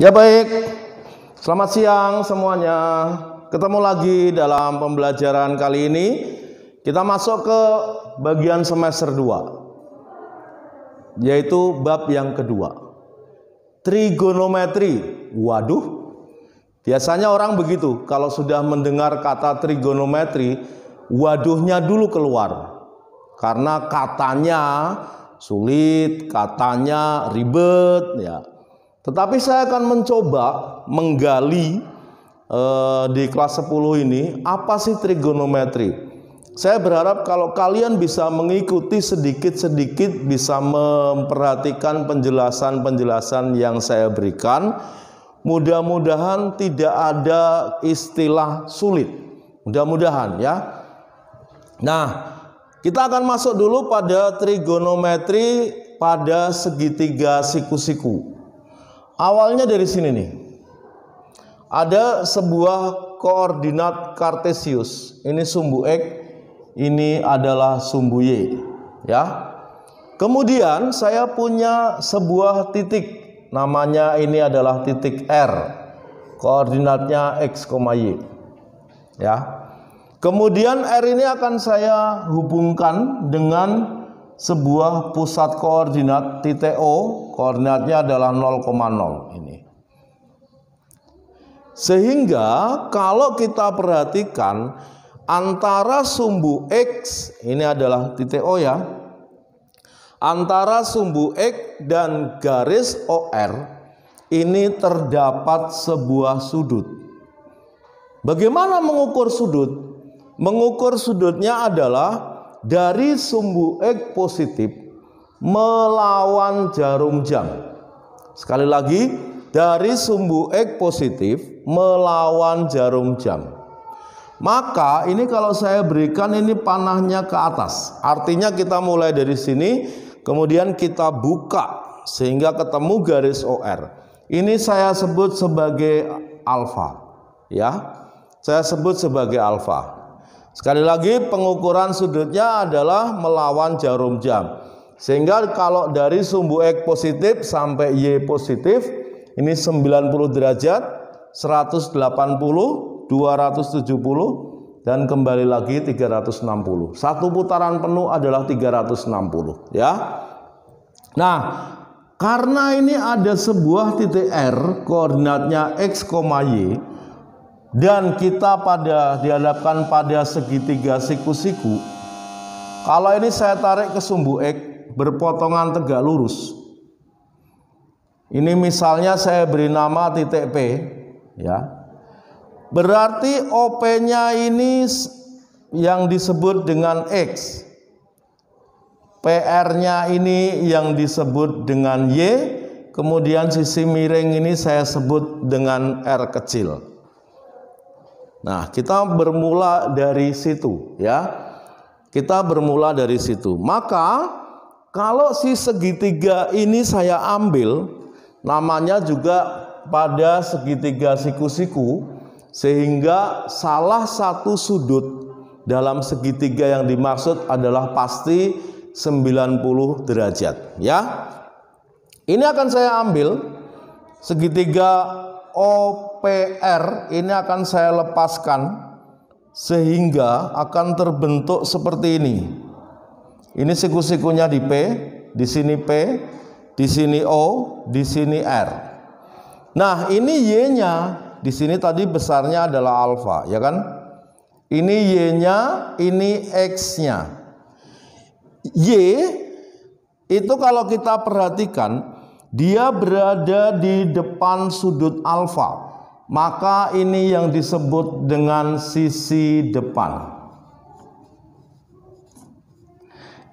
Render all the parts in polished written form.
Ya baik, selamat siang semuanya. Ketemu lagi dalam pembelajaran kali ini. Kita masuk ke bagian semester 2, yaitu bab yang kedua, trigonometri. Waduh, biasanya orang begitu, kalau sudah mendengar kata trigonometri, waduhnya dulu keluar. Karena katanya sulit, katanya ribet ya. Tetapi saya akan mencoba menggali di kelas 10 ini apa sih trigonometri. Saya berharap kalau kalian bisa mengikuti sedikit-sedikit, bisa memperhatikan penjelasan-penjelasan yang saya berikan. Mudah-mudahan tidak ada istilah sulit. Mudah-mudahan ya. Nah, kita akan masuk dulu pada trigonometri pada segitiga siku-siku. Awalnya dari sini nih. Ada sebuah koordinat kartesius. Ini sumbu X, ini adalah sumbu Y, ya. Kemudian saya punya sebuah titik, namanya ini adalah titik R. Koordinatnya X, Y. Ya. Kemudian R ini akan saya hubungkan dengan sebuah pusat koordinat titik O, koordinatnya adalah 0,0 ini. Sehingga kalau kita perhatikan antara sumbu X, ini adalah titik O ya, antara sumbu X dan garis OR ini terdapat sebuah sudut. Bagaimana mengukur sudut? Mengukur sudutnya adalah dari sumbu X positif melawan jarum jam. Sekali lagi, dari sumbu X positif melawan jarum jam. Maka ini kalau saya berikan ini panahnya ke atas. Artinya kita mulai dari sini, kemudian kita buka sehingga ketemu garis OR. Ini saya sebut sebagai alfa. Ya, saya sebut sebagai alfa. Sekali lagi, pengukuran sudutnya adalah melawan jarum jam. Sehingga kalau dari sumbu X positif sampai Y positif, ini 90 derajat, 180, 270, dan kembali lagi 360. Satu putaran penuh adalah 360, ya. Nah, karena ini ada sebuah titik R, koordinatnya X, Y, dan kita dihadapkan pada segitiga siku-siku. Kalau ini saya tarik ke sumbu X berpotongan tegak lurus. Ini misalnya saya beri nama titik P, ya. Berarti OP-nya ini yang disebut dengan X. PR-nya ini yang disebut dengan Y, kemudian sisi miring ini saya sebut dengan R kecil. Nah, kita bermula dari situ ya. Kita bermula dari situ. Maka kalau si segitiga ini saya ambil, namanya juga pada segitiga siku-siku, sehingga salah satu sudut dalam segitiga yang dimaksud adalah pasti 90 derajat ya. Ini akan saya ambil segitiga OPR, ini akan saya lepaskan sehingga akan terbentuk seperti ini. Ini siku-sikunya di P, di sini P, di sini O, di sini R. Nah, ini Y-nya, di sini tadi besarnya adalah alfa, ya kan? Ini Y-nya, ini X-nya. Y itu kalau kita perhatikan, dia berada di depan sudut alfa, maka ini yang disebut dengan sisi depan.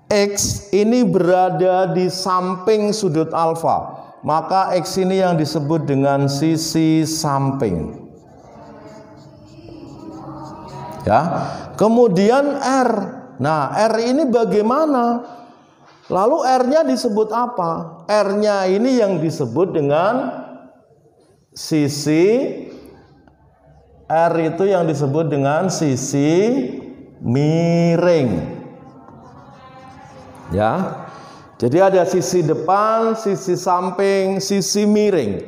X ini berada di samping sudut alfa, maka X ini yang disebut dengan sisi samping. Ya, kemudian R. Nah, R ini bagaimana? Lalu R-nya disebut apa? R-nya ini yang disebut dengan sisi, R itu yang disebut dengan sisi miring. Ya. Jadi ada sisi depan, sisi samping, sisi miring.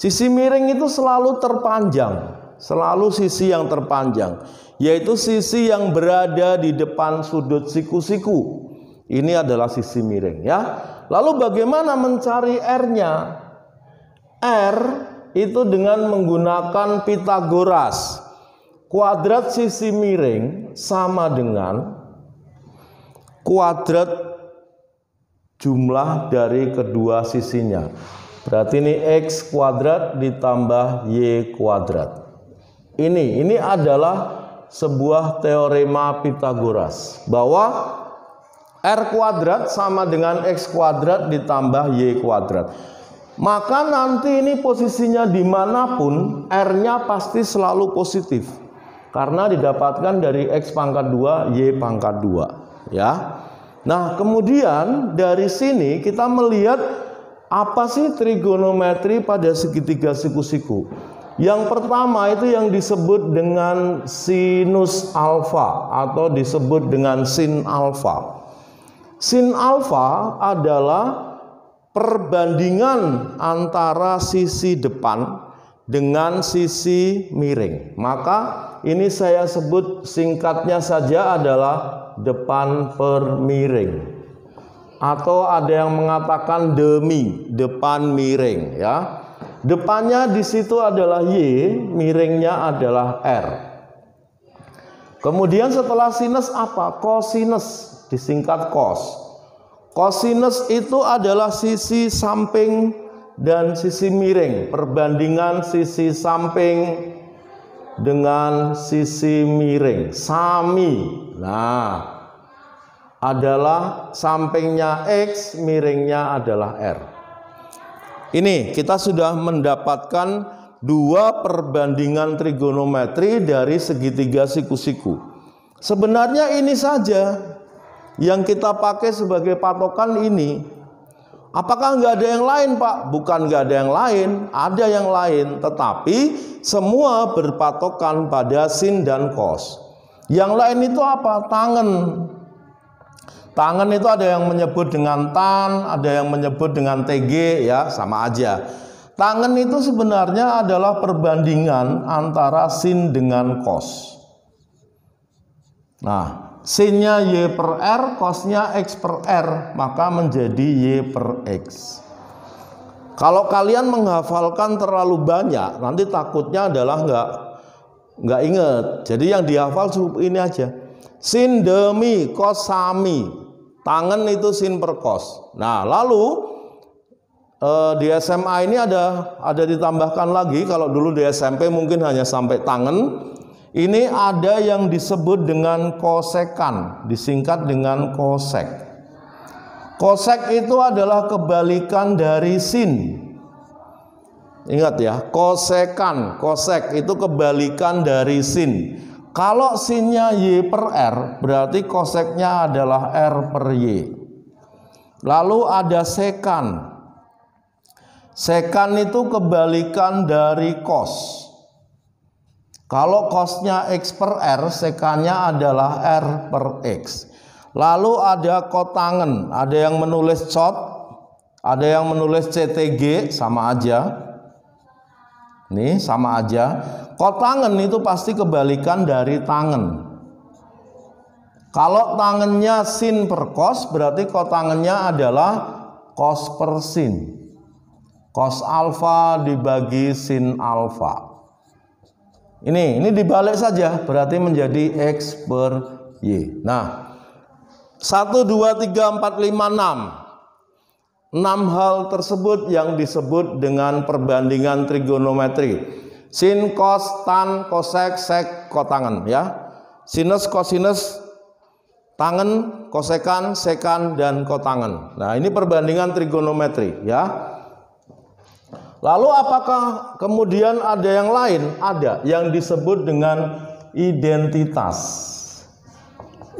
Sisi miring itu selalu terpanjang, selalu sisi yang terpanjang, yaitu sisi yang berada di depan sudut siku-siku. Ini adalah sisi miring ya. Lalu bagaimana mencari R-nya? R itu dengan menggunakan Pitagoras. Kuadrat sisi miring sama dengan kuadrat jumlah dari kedua sisinya. Berarti ini X kuadrat ditambah Y kuadrat. Ini adalah sebuah teorema Pitagoras, bahwa R kuadrat sama dengan X kuadrat ditambah Y kuadrat. Maka nanti ini posisinya dimanapun, R-nya pasti selalu positif, karena didapatkan dari X pangkat 2, Y pangkat 2 ya. Nah kemudian dari sini kita melihat apa sih trigonometri pada segitiga siku-siku. Yang pertama itu yang disebut dengan sinus alfa atau disebut dengan sin alfa. Sin alfa adalah perbandingan antara sisi depan dengan sisi miring. Maka ini saya sebut singkatnya saja adalah depan per miring. Atau ada yang mengatakan demi, depan miring ya. Depannya di situ adalah Y, miringnya adalah R. Kemudian setelah sinus apa? Kosinus, disingkat cos. Kosinus itu adalah sisi samping dan sisi miring, perbandingan sisi samping dengan sisi miring, sami. Nah, adalah sampingnya X, miringnya adalah R. Ini kita sudah mendapatkan dua perbandingan trigonometri dari segitiga siku-siku. Sebenarnya ini saja yang kita pakai sebagai patokan ini. Apakah nggak ada yang lain, Pak? Bukan nggak ada yang lain, ada yang lain. Tetapi semua berpatokan pada sin dan cos. Yang lain itu apa? Tangen. Tangen itu ada yang menyebut dengan tan, ada yang menyebut dengan TG ya, sama aja. Tangen itu sebenarnya adalah perbandingan antara sin dengan cos. Nah, sinnya Y per R, cosnya X per R, maka menjadi Y per X. Kalau kalian menghafalkan terlalu banyak, nanti takutnya adalah nggak inget. Jadi yang dihafal ini aja. Sin demi cos sami, tangen itu sin per cos. Nah lalu di SMA ini ada ditambahkan lagi. Kalau dulu di SMP mungkin hanya sampai tangen. Ini ada yang disebut dengan kosekan, disingkat dengan kosek. Kosek itu adalah kebalikan dari sin. Ingat ya, kosekan, kosek itu kebalikan dari sin. Kalau sinnya Y per R, berarti koseknya adalah R per Y. Lalu ada sekan. Sekan itu kebalikan dari cos. Kalau cosnya X per R, sekannya adalah R per X. Lalu ada kotangen, ada yang menulis cot, ada yang menulis CTG, sama aja. Nih, sama aja. Kotangen itu pasti kebalikan dari tangen. Kalau tangennya sin per cos, berarti kotangennya adalah cos per sin. Cos alfa dibagi sin alfa. Ini dibalik saja, berarti menjadi X per Y. Nah, 1, 2, 3, 4, 5, 6. 6 hal tersebut yang disebut dengan perbandingan trigonometri. Sin, cos, tan, kosek, sek, kotangen ya. Sinus, kosinus, tangen, kosekan, sekan, dan kotangen. Nah, ini perbandingan trigonometri ya. Lalu apakah kemudian ada yang lain? Ada yang disebut dengan identitas.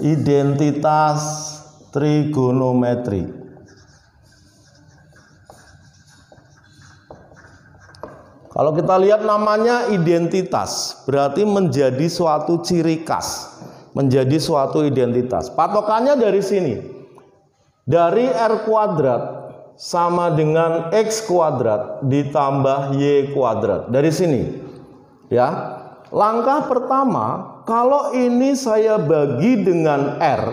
Identitas trigonometri. Kalau kita lihat namanya identitas, berarti menjadi suatu ciri khas, menjadi suatu identitas. Patokannya dari sini. Dari R kuadrat sama dengan X kuadrat ditambah Y kuadrat. Dari sini ya. Langkah pertama, kalau ini saya bagi dengan R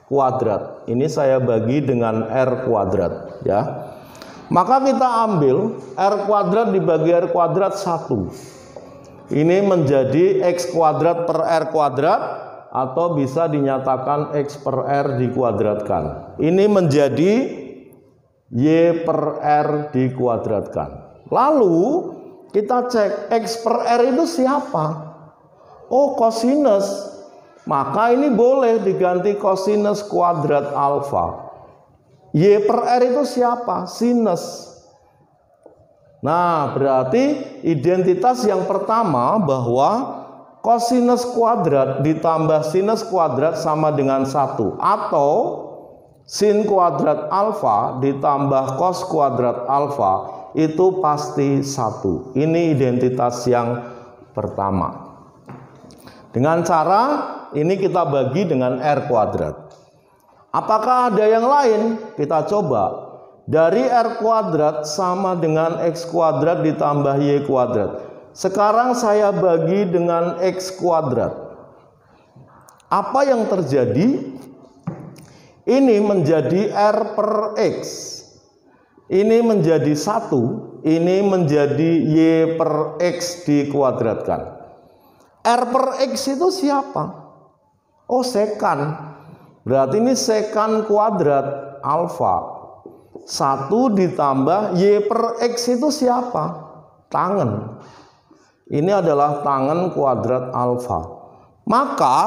kuadrat, ini saya bagi dengan R kuadrat ya. Maka kita ambil R kuadrat dibagi R kuadrat 1. Ini menjadi X kuadrat per R kuadrat, atau bisa dinyatakan X per R dikuadratkan. Ini menjadi Y per R dikuadratkan. Lalu kita cek X per R itu siapa? Oh, kosinus. Maka ini boleh diganti kosinus kuadrat alfa. Y per R itu siapa? Sinus. Nah, berarti identitas yang pertama bahwa kosinus kuadrat ditambah sinus kuadrat sama dengan 1. Atau sin kuadrat alfa ditambah cos kuadrat alfa itu pasti 1. Ini identitas yang pertama. Dengan cara ini kita bagi dengan R kuadrat. Apakah ada yang lain? Kita coba. Dari R kuadrat sama dengan X kuadrat ditambah Y kuadrat. Sekarang saya bagi dengan X kuadrat. Apa yang terjadi? Ini menjadi R per X. Ini menjadi 1, ini menjadi Y per X dikuadratkan. R per X itu siapa? Oh, sekan. Berarti ini sekan kuadrat alfa. 1 ditambah Y per X itu siapa? Tangen. Ini adalah tangen kuadrat alfa. Maka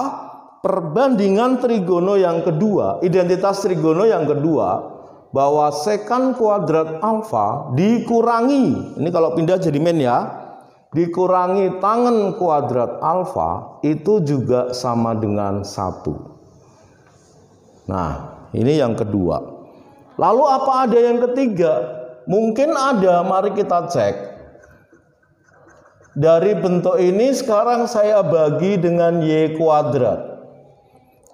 perbandingan trigono yang kedua, identitas trigono yang kedua, bahwa sekan kuadrat alfa dikurangi, ini kalau pindah jadi min ya, dikurangi tangen kuadrat alfa itu juga sama dengan 1. Nah, ini yang kedua. Lalu apa ada yang ketiga? Mungkin ada, mari kita cek. Dari bentuk ini sekarang saya bagi dengan Y kuadrat.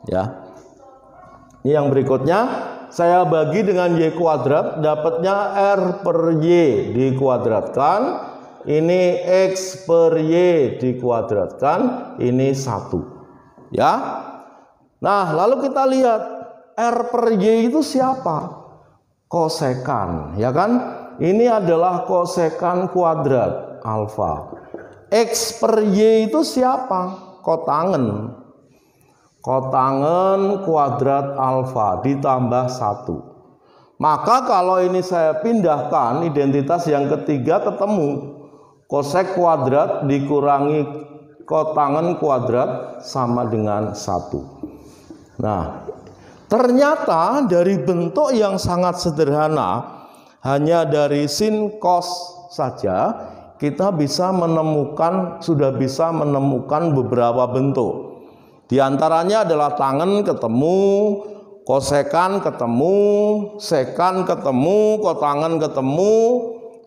Ya. Ini yang berikutnya, saya bagi dengan Y kuadrat, dapatnya R per Y dikuadratkan. Ini X per Y dikuadratkan. Ini 1. Ya. Nah, lalu kita lihat R per Y itu siapa? Kosekan, ya kan? Ini adalah kosekan kuadrat alfa. X per Y itu siapa? Kotangen. Kotangen kuadrat alfa ditambah 1. Maka kalau ini saya pindahkan, identitas yang ketiga ketemu. Kosek kuadrat dikurangi kotangen kuadrat sama dengan 1. Nah, ternyata dari bentuk yang sangat sederhana, hanya dari sin cos saja, kita bisa menemukan, sudah bisa menemukan beberapa bentuk. Di antaranya adalah tangen ketemu, kosekan ketemu, sekan ketemu, kotangen ketemu.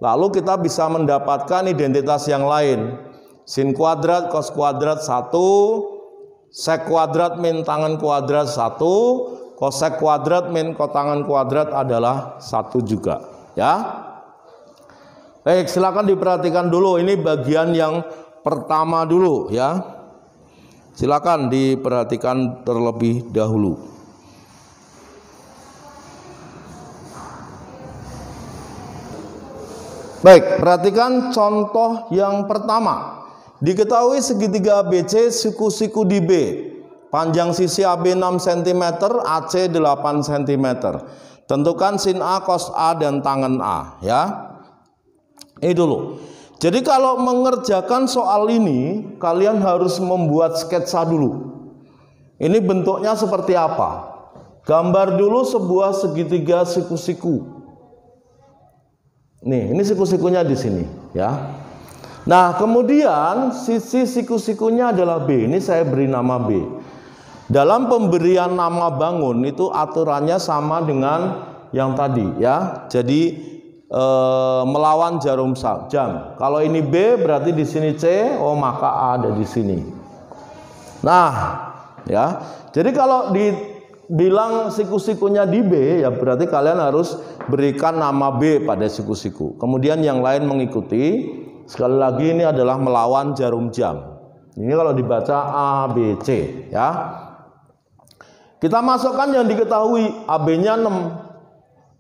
Lalu kita bisa mendapatkan identitas yang lain. Sin kuadrat, cos kuadrat 1, sek kuadrat min tangen kuadrat 1, kosek kuadrat min kotangen kuadrat adalah 1 juga. Ya. Baik, silakan diperhatikan dulu. Ini bagian yang pertama dulu ya. Silakan diperhatikan terlebih dahulu. Baik, perhatikan contoh yang pertama. Diketahui segitiga ABC siku-siku di B. Panjang sisi AB 6 cm, AC 8 cm. Tentukan sin A, cos A, dan tangen A. Ya. Ini dulu. Jadi kalau mengerjakan soal ini, kalian harus membuat sketsa dulu. Ini bentuknya seperti apa? Gambar dulu sebuah segitiga siku-siku. Nih, ini siku-sikunya di sini, ya. Nah, kemudian sisi siku-sikunya adalah B. Ini saya beri nama B. Dalam pemberian nama bangun itu aturannya sama dengan yang tadi, ya. Jadi melawan jarum jam. Kalau ini B berarti di sini C, oh maka A ada di sini. Nah, ya. Jadi kalau bilang siku-sikunya di B, ya berarti kalian harus berikan nama B pada siku-siku. Kemudian yang lain mengikuti. Sekali lagi ini adalah melawan jarum jam. Ini kalau dibaca A, B, C, ya. Kita masukkan yang diketahui, AB-nya 6,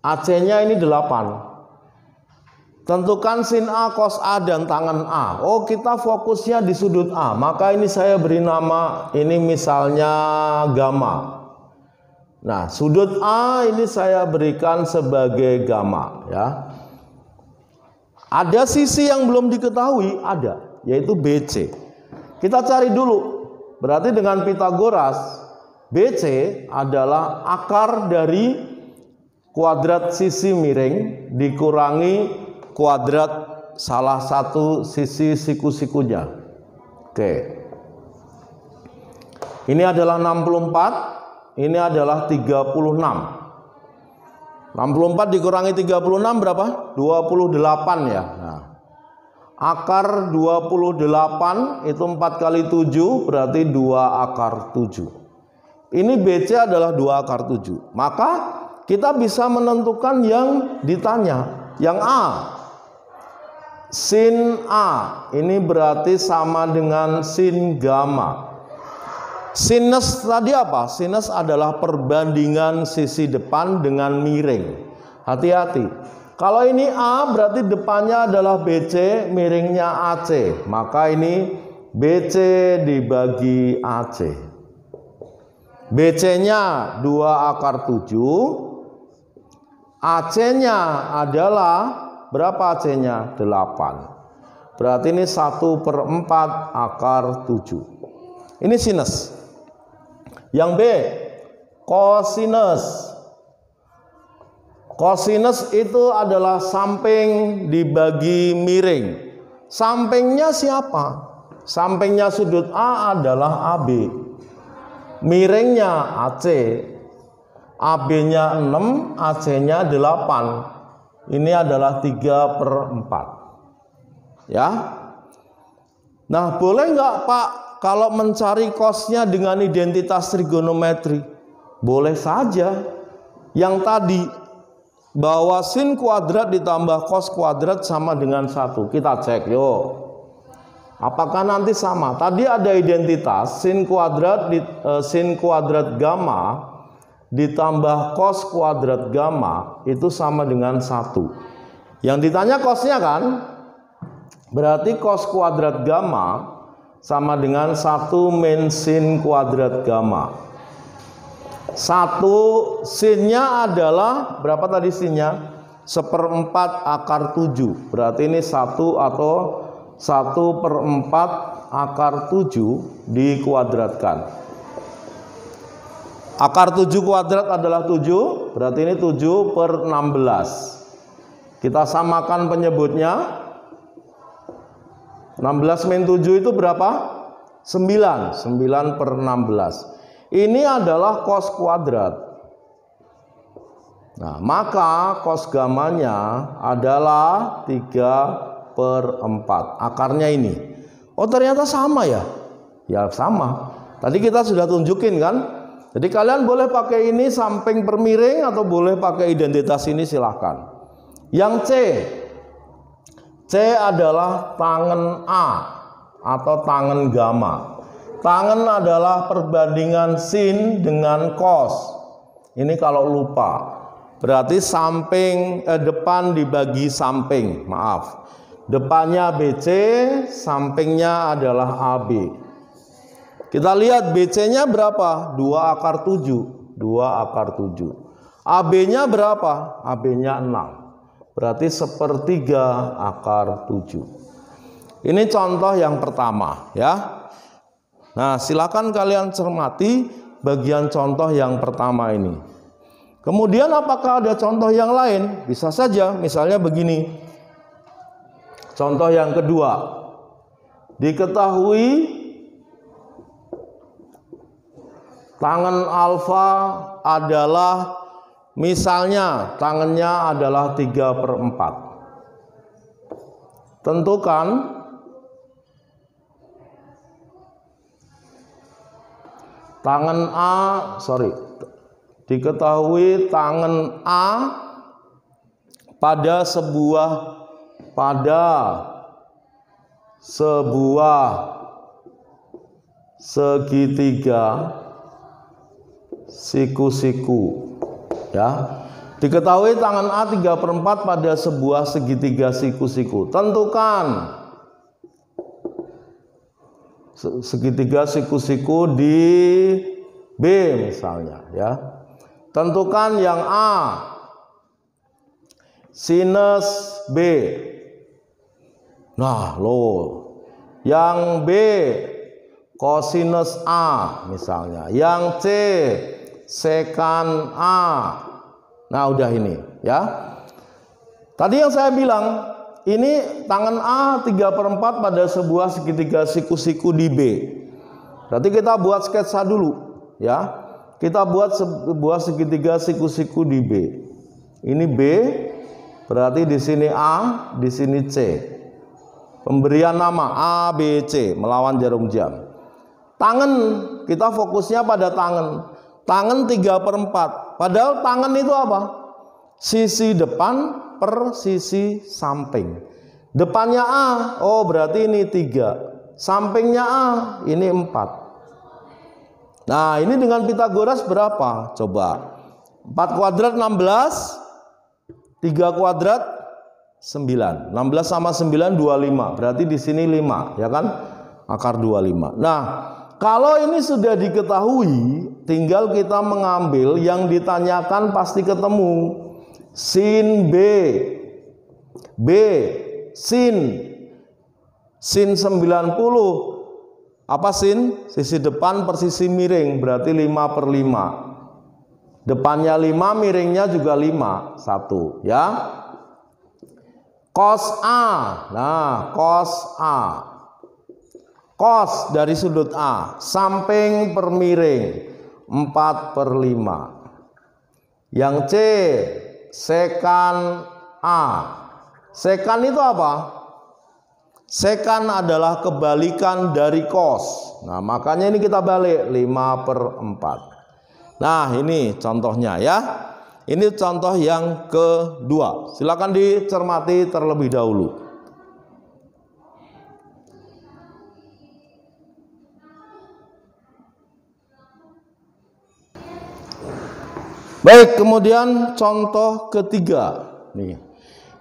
AC-nya ini 8. Tentukan sin A, cos A, dan tangen A. Oh, kita fokusnya di sudut A. Maka ini saya beri nama, ini misalnya gamma. Nah, sudut A ini saya berikan sebagai gamma, ya. Ada sisi yang belum diketahui, ada, yaitu BC. Kita cari dulu. Berarti dengan Pitagoras, BC adalah akar dari kuadrat sisi miring dikurangi kuadrat salah satu sisi siku-sikunya. Oke. Ini adalah 64, ini adalah 36. 64 dikurangi 36 berapa? 28 ya. Nah, akar 28 itu 4 kali 7 berarti 2 akar 7. Ini BC adalah 2 akar 7. Maka kita bisa menentukan yang ditanya, yang A. Sin A ini berarti sama dengan sin gamma. Sinus tadi apa? Sinus adalah perbandingan sisi depan dengan miring. Hati-hati. Kalau ini A berarti depannya adalah BC, miringnya AC. Maka ini BC dibagi AC. BC-nya 2 akar 7. AC-nya adalah berapa AC-nya? 8. Berarti ini 1/4 akar 7. Ini sinus. Yang B, kosinus. Kosinus itu adalah samping dibagi miring. Sampingnya siapa? Sampingnya sudut A adalah AB. Miringnya AC. AB-nya 6, AC-nya 8. Ini adalah 3/4. Ya. Nah, boleh nggak Pak kalau mencari cosnya dengan identitas trigonometri? Boleh saja. Yang tadi bahwa sin kuadrat ditambah cos kuadrat sama dengan 1. Kita cek yuk. Apakah nanti sama? Tadi ada identitas sin kuadrat gamma ditambah cos kuadrat gamma itu sama dengan 1. Yang ditanya cosnya kan? Berarti cos kuadrat gamma sama dengan 1 min sin kuadrat gamma. 1 sinnya adalah berapa tadi sinnya? 1/4 akar 7. Berarti ini 1 atau 1/4 akar 7 dikuadratkan. Akar 7 kuadrat adalah 7. Berarti ini 7/16. Kita samakan penyebutnya. 16 min 7 itu berapa? 9. 9/16. Ini adalah cos kuadrat. Nah, maka cos gamanya adalah 3/4. Akarnya ini. Oh, ternyata sama ya? Ya, sama. Tadi kita sudah tunjukin kan? Jadi kalian boleh pakai ini samping per miring atau boleh pakai identitas ini, silahkan. Yang C. C adalah tangen A atau tangen gamma. Tangen adalah perbandingan sin dengan cos. Ini kalau lupa. Berarti samping depan dibagi samping. Maaf. Depannya BC, sampingnya adalah AB. Kita lihat BC-nya berapa? 2 akar 7. 2 akar 7. AB-nya berapa? AB-nya 6. Berarti 1/3 akar 7. Ini contoh yang pertama ya. Nah, silakan kalian cermati bagian contoh yang pertama ini. Kemudian apakah ada contoh yang lain? Bisa saja, misalnya begini. Contoh yang kedua. Diketahui tangen alfa adalah, misalnya tangannya adalah 3/4. Tentukan tangan A, diketahui tangan A pada sebuah segitiga siku-siku, ya. Diketahui tangan A 3/4 pada sebuah segitiga siku-siku. Tentukan segitiga siku-siku di B misalnya, ya. Tentukan yang A sinus B. Nah, yang B kosinus A misalnya, yang C sekan A. Nah, udah ini, ya. Tadi yang saya bilang, ini tangan A 3/4 pada sebuah segitiga siku-siku di B. Berarti kita buat sketsa dulu, ya. Kita buat sebuah segitiga siku-siku di B. Ini B, berarti di sini A, di sini C. Pemberian nama A, B, C melawan jarum jam. Tangan, kita fokusnya pada tangan. Tangan 3/4. Padahal tangan itu apa? Sisi depan per sisi samping. Depannya A, oh berarti ini 3. Sampingnya A, ini 4. Nah, ini dengan Pitagoras berapa? Coba. 4 kuadrat 16, 3 kuadrat 9. 16 sama 9 25. Berarti di sini 5, ya kan? Akar 25. Nah, kalau ini sudah diketahui, tinggal kita mengambil yang ditanyakan pasti ketemu. Sin B. B sin 90. Apa sin? Sisi depan per sisi miring, berarti 5/5. Depannya 5, miringnya juga 5. 1, ya. Cos A. Nah, cos A. Cos dari sudut A, samping per miring 4/5. Yang C sekan A. Sekan itu apa? Sekan adalah kebalikan dari cos. Nah, makanya ini kita balik 5/4. Nah, ini contohnya, ya. Ini contoh yang kedua. Silakan dicermati terlebih dahulu. Baik, kemudian contoh ketiga. Nih.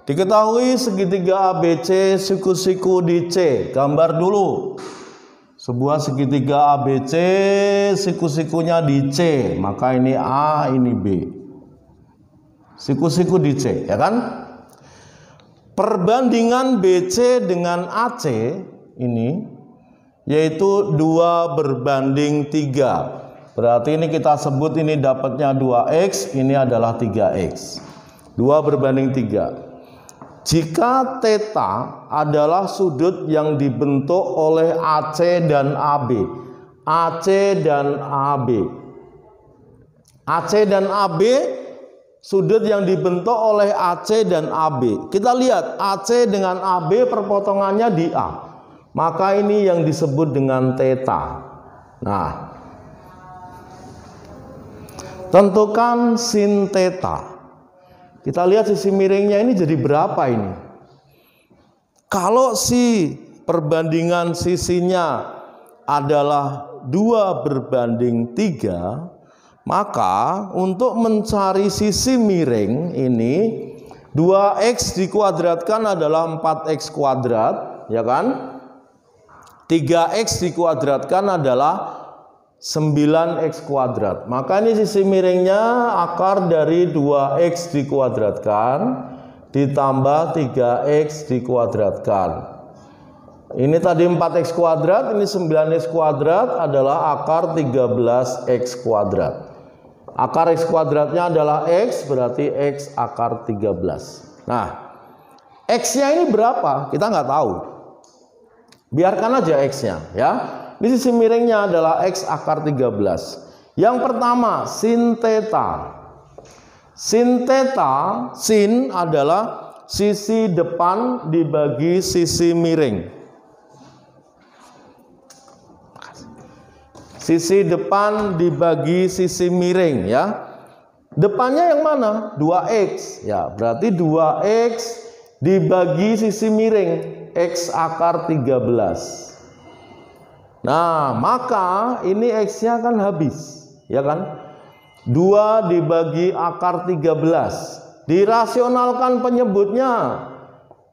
Diketahui segitiga ABC siku-siku di C. Gambar dulu. Sebuah segitiga ABC siku-sikunya di C. Maka ini A, ini B. Siku-siku di C, ya kan? Perbandingan BC dengan AC ini yaitu 2/3. Berarti ini kita sebut ini dapatnya 2X, ini adalah 3X. 2/3. Jika theta adalah sudut yang dibentuk oleh AC dan AB. AC dan AB. AC dan AB sudut yang dibentuk oleh AC dan AB. Kita lihat AC dengan AB perpotongannya di A. Maka ini yang disebut dengan theta. Nah, tentukan sin theta. Kita lihat sisi miringnya ini jadi berapa ini? Kalau si perbandingan sisinya adalah 2/3, maka untuk mencari sisi miring ini 2X dikuadratkan adalah 4X kuadrat, ya kan? 3X dikuadratkan adalah 9X kuadrat. Maka ini sisi miringnya akar dari 2X dikuadratkan ditambah 3X dikuadratkan. Ini tadi 4X kuadrat, ini 9X kuadrat adalah akar 13X kuadrat. Akar X kuadratnya adalah X, berarti X akar 13. Nah, X-nya ini berapa? Kita nggak tahu. Biarkan aja X-nya, ya. Ini sisi miringnya adalah X akar 13. Yang pertama, sin theta. Sin theta, sin adalah sisi depan dibagi sisi miring. Sisi depan dibagi sisi miring, ya. Depannya yang mana? 2X. Ya, berarti 2X dibagi sisi miring, X akar 13. Nah, maka ini X-nya kan habis, ya kan? 2 dibagi akar 13. Dirasionalkan penyebutnya.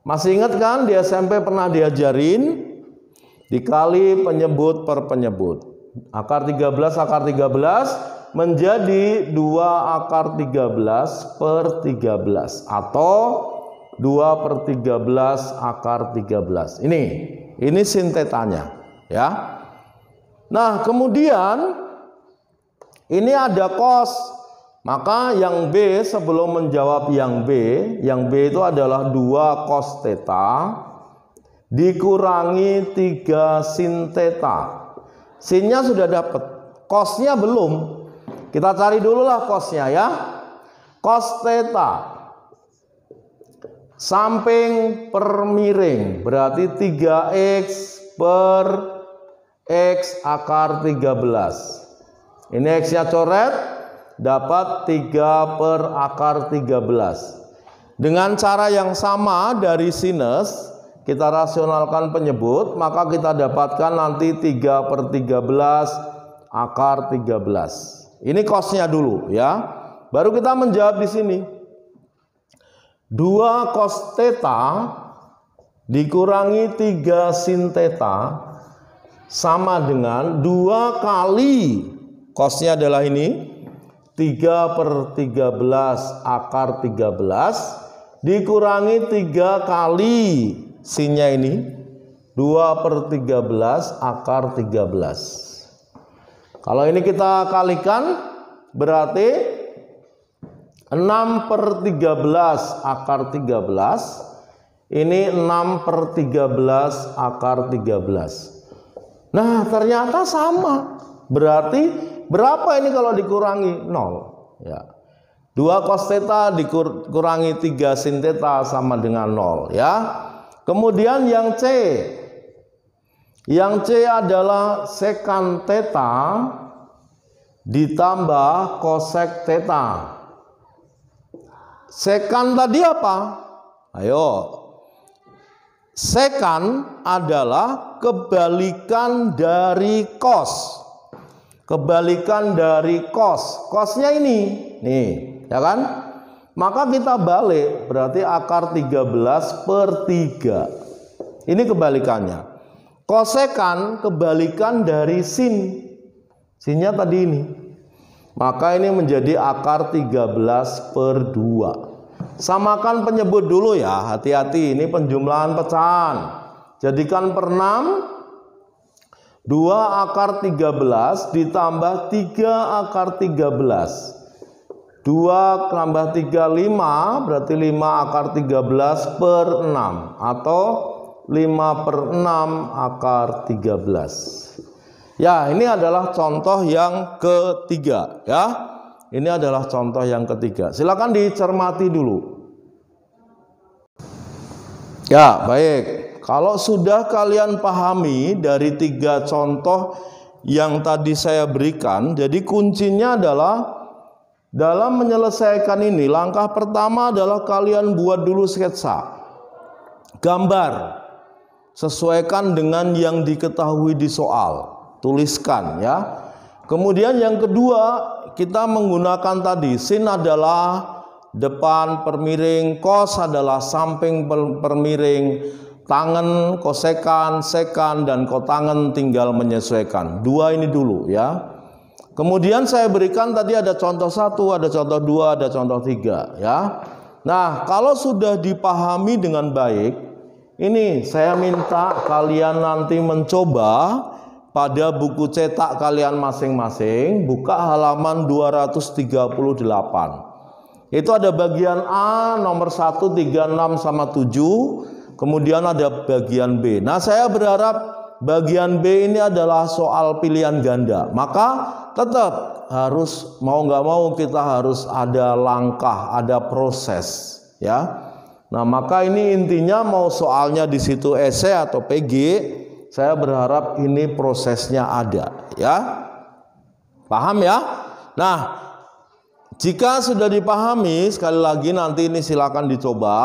Masih ingat kan di SMP pernah diajarin? Dikali penyebut per penyebut. Akar 13 menjadi 2 akar 13 per 13 atau 2 per 13 akar 13. Ini sintetanya, ya. Nah, kemudian ini ada cos. Maka yang B sebelum menjawab yang B itu adalah 2 cos theta dikurangi 3 sin theta. Sinnya sudah dapat, cosnya belum. Kita cari dulu lah cosnya ya. Cos theta samping per miring berarti 3X per X akar 13. Ini X-nya coret, dapat 3 per akar 13. Dengan cara yang sama dari sinus, kita rasionalkan penyebut, maka kita dapatkan nanti 3 per 13 akar 13. Ini cosnya dulu ya. Baru kita menjawab di sini. 2 cos theta dikurangi 3 sin theta sama dengan 2 kali cosnya adalah ini 3 per 13 akar 13 dikurangi 3 kali sinnya ini 2 per 13 akar 13. Kalau ini kita kalikan berarti 6 per 13 akar 13. Ini 6 per 13 akar 13. Nah, ternyata sama. Berarti berapa ini kalau dikurangi? 0. Ya. 2 cos theta dikurangi 3 sin theta sama dengan 0. Ya. Kemudian yang C. Yang C adalah secant theta ditambah cosec theta. Secant tadi apa? Ayo. Secant adalah kebalikan dari cos. Kebalikan dari cos. Cosnya ini. Nih, ya kan? Maka kita balik, berarti akar 13 per 3. Ini kebalikannya. Kosekan kebalikan dari sin. Sinnya tadi ini. Maka ini menjadi akar 13 per 2. Samakan penyebut dulu ya. Hati-hati, ini penjumlahan pecahan. Jadikan per 6. 2 akar 13 ditambah 3 akar 13. 2 tambah 3, 5. Berarti 5 akar 13 per 6. Atau 5 per 6 akar 13. Ya, ini adalah contoh yang ketiga ya. Ini adalah contoh yang ketiga. Silakan dicermati dulu. Ya, baik. Kalau sudah kalian pahami dari 3 contoh yang tadi saya berikan, jadi kuncinya adalah dalam menyelesaikan ini, langkah pertama adalah kalian buat dulu sketsa. Gambar. Sesuaikan dengan yang diketahui di soal, tuliskan ya. Kemudian yang kedua, kita menggunakan tadi sin adalah depan per miring, cos adalah samping per miring, tangen, kosekan, sekan, dan kotangen tinggal menyesuaikan. 2 ini dulu ya. Kemudian saya berikan tadi ada contoh 1, ada contoh 2, ada contoh 3 ya. Nah, kalau sudah dipahami dengan baik, ini saya minta kalian nanti mencoba pada buku cetak kalian masing-masing, buka halaman 238. Itu ada bagian A nomor 1, 3, 6 sama 7, kemudian ada bagian B. Nah, saya berharap bagian B ini adalah soal pilihan ganda. Maka tetap harus mau nggak mau kita harus ada langkah, ada proses ya. Nah, maka ini intinya mau soalnya di situ esai atau PG, saya berharap ini prosesnya ada ya. Paham ya? Nah, Jika sudah dipahami, sekali lagi nanti ini silakan dicoba.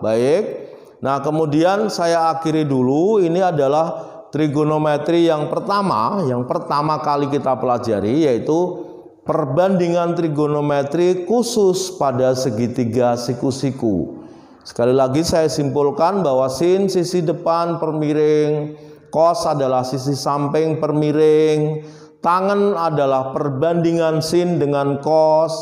Baik. Nah, kemudian saya akhiri dulu. Ini adalah trigonometri yang pertama kali kita pelajari, yaitu perbandingan trigonometri khusus pada segitiga siku-siku. Sekali lagi saya simpulkan bahwa sin sisi depan per miring, cos adalah sisi samping per miring, tangen adalah perbandingan sin dengan cos,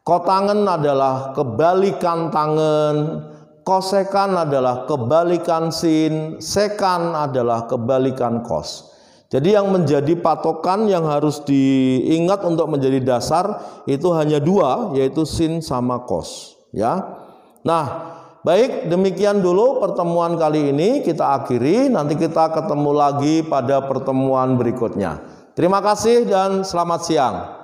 kotangen adalah kebalikan tangen, kosekan adalah kebalikan sin, sekan adalah kebalikan cos. Jadi yang menjadi patokan yang harus diingat untuk menjadi dasar itu hanya dua, yaitu sin sama cos, ya. Nah, baik, demikian dulu pertemuan kali ini kita akhiri. Nanti kita ketemu lagi pada pertemuan berikutnya. Terima kasih dan selamat siang.